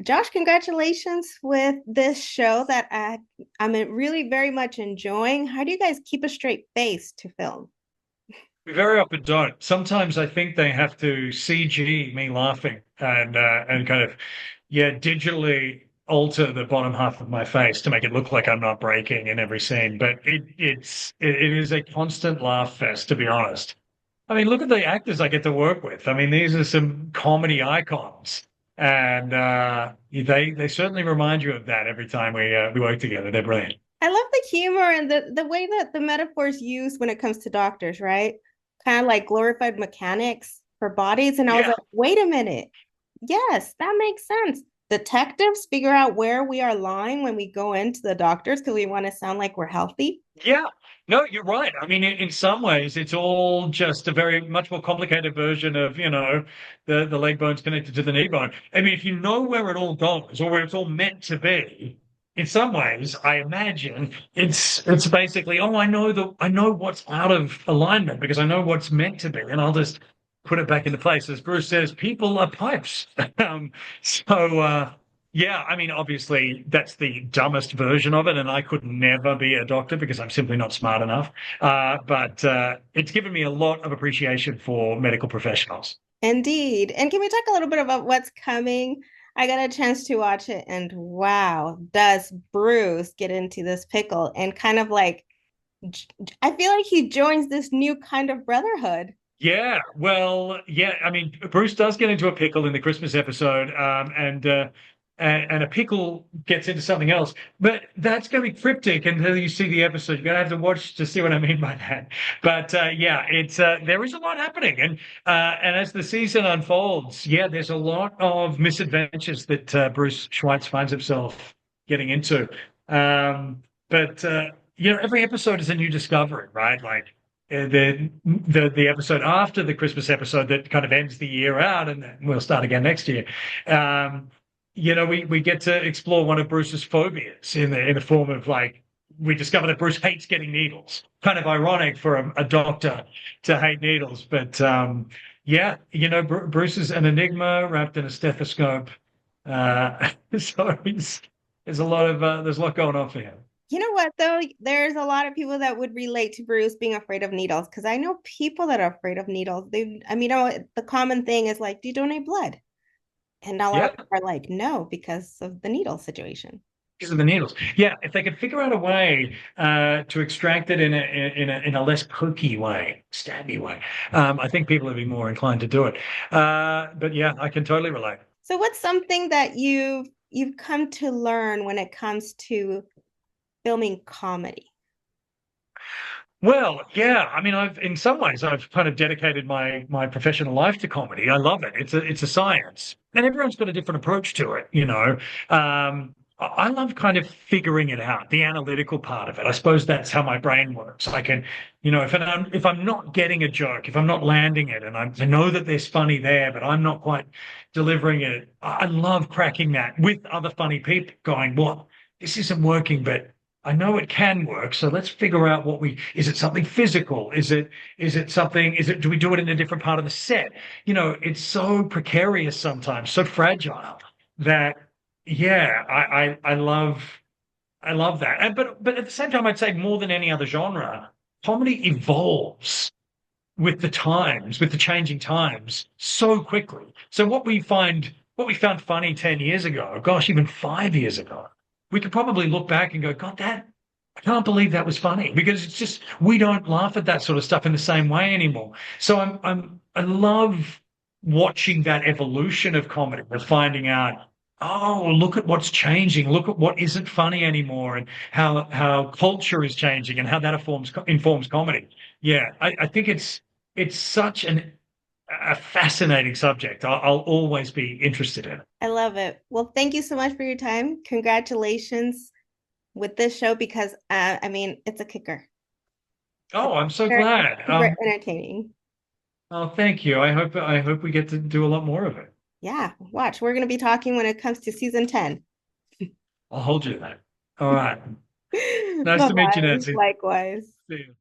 Josh, congratulations with this show that I'm really very much enjoying. How do you guys keep a straight face to film? We very often don't. Sometimes I think they have to CG me laughing and kind of digitally alter the bottom half of my face to make it look like I'm not breaking in every scene. But it is a constant laugh fest, to be honest. I mean, look at the actors I get to work with. I mean, these are some comedy icons, and they certainly remind you of that every time we work together. They're brilliant. I love the humor and the way that the metaphors used when it comes to doctors, right? Kind of like glorified mechanics for bodies. And I was Yeah. like, wait a minute. Yes, that makes sense. Detectives figure out where we are lying when we go into the doctors because we want to sound like we're healthy. Yeah, no, you're right. I mean, in some ways, it's all just a very much more complicated version of, the leg bone's connected to the knee bone. I mean, if you know where it all goes or where it's all meant to be, in some ways, I imagine it's basically, oh, I know what's out of alignment because I know what's meant to be, and I'll just put it back into place. As Bruce says, people are pipes. So yeah, I mean, obviously, that's the dumbest version of it, and I could never be a doctor because I'm simply not smart enough. But it's given me a lot of appreciation for medical professionals. Indeed. And can we talk a little bit about what's coming? I got a chance to watch it, and wow, does Bruce get into this pickle and kind of like, I feel like he joins this new kind of brotherhood. Yeah, well, yeah. I mean, Bruce does get into a pickle in the Christmas episode, and a pickle gets into something else. But that's going to be cryptic until you see the episode. You're going to have to watch to see what I mean by that. But yeah, it's there is a lot happening, and as the season unfolds, yeah, there's a lot of misadventures that Bruce Schweitz finds himself getting into. But every episode is a new discovery, right? Like the episode after the Christmas episode that kind of ends the year out, and then we'll start again next year. Um, we get to explore one of Bruce's phobias in the form of like we discover that Bruce hates getting needles. Kind of ironic for a doctor to hate needles, but yeah, Bruce is an enigma wrapped in a stethoscope. So there's a lot going on for him. You know what, though? There's a lot of people that would relate to Bruce being afraid of needles because I know people that are afraid of needles. The common thing is like, do you donate blood? And a lot of Yeah. people are like, no, because of the needle situation. Because of the needles. Yeah, if they could figure out a way to extract it in a less pokey way, stabby way, I think people would be more inclined to do it. But yeah, I can totally relate. So what's something that you've come to learn when it comes to filming comedy? Well, yeah, I mean, I've in some ways I've kind of dedicated my professional life to comedy. I love it. It's a science, and everyone's got a different approach to it. I love kind of figuring it out, the analytical part of it. I suppose that's how my brain works. I can, if I'm not getting a joke, if I'm not landing it, and I know that there's funny there, but I'm not quite delivering it. I love cracking that with other funny people, going, "Well, this isn't working, but." I know it can work, so let's figure out is it something physical? Do we do it in a different part of the set? It's so precarious sometimes, so fragile that, yeah, I love that. But at the same time, I'd say more than any other genre, comedy evolves with the times, with the changing times so quickly. So what we found funny 10 years ago, gosh, even 5 years ago, we could probably look back and go, God, I can't believe that was funny because it's just, we don't laugh at that sort of stuff in the same way anymore. So I love watching that evolution of comedy, of finding out, oh, look at what's changing. Look at what isn't funny anymore and how culture is changing and how that informs comedy. Yeah, I think it's such a fascinating subject. I'll always be interested in it. I love it. Well, thank you so much for your time. Congratulations with this show because it's a kicker. Oh, I'm so It's glad. super entertaining. Oh, thank you. I hope we get to do a lot more of it. Yeah, watch. We're going to be talking when it comes to season 10. I'll hold you to that. All right. Nice to meet you, Bye-bye. Nancy. Likewise. See you.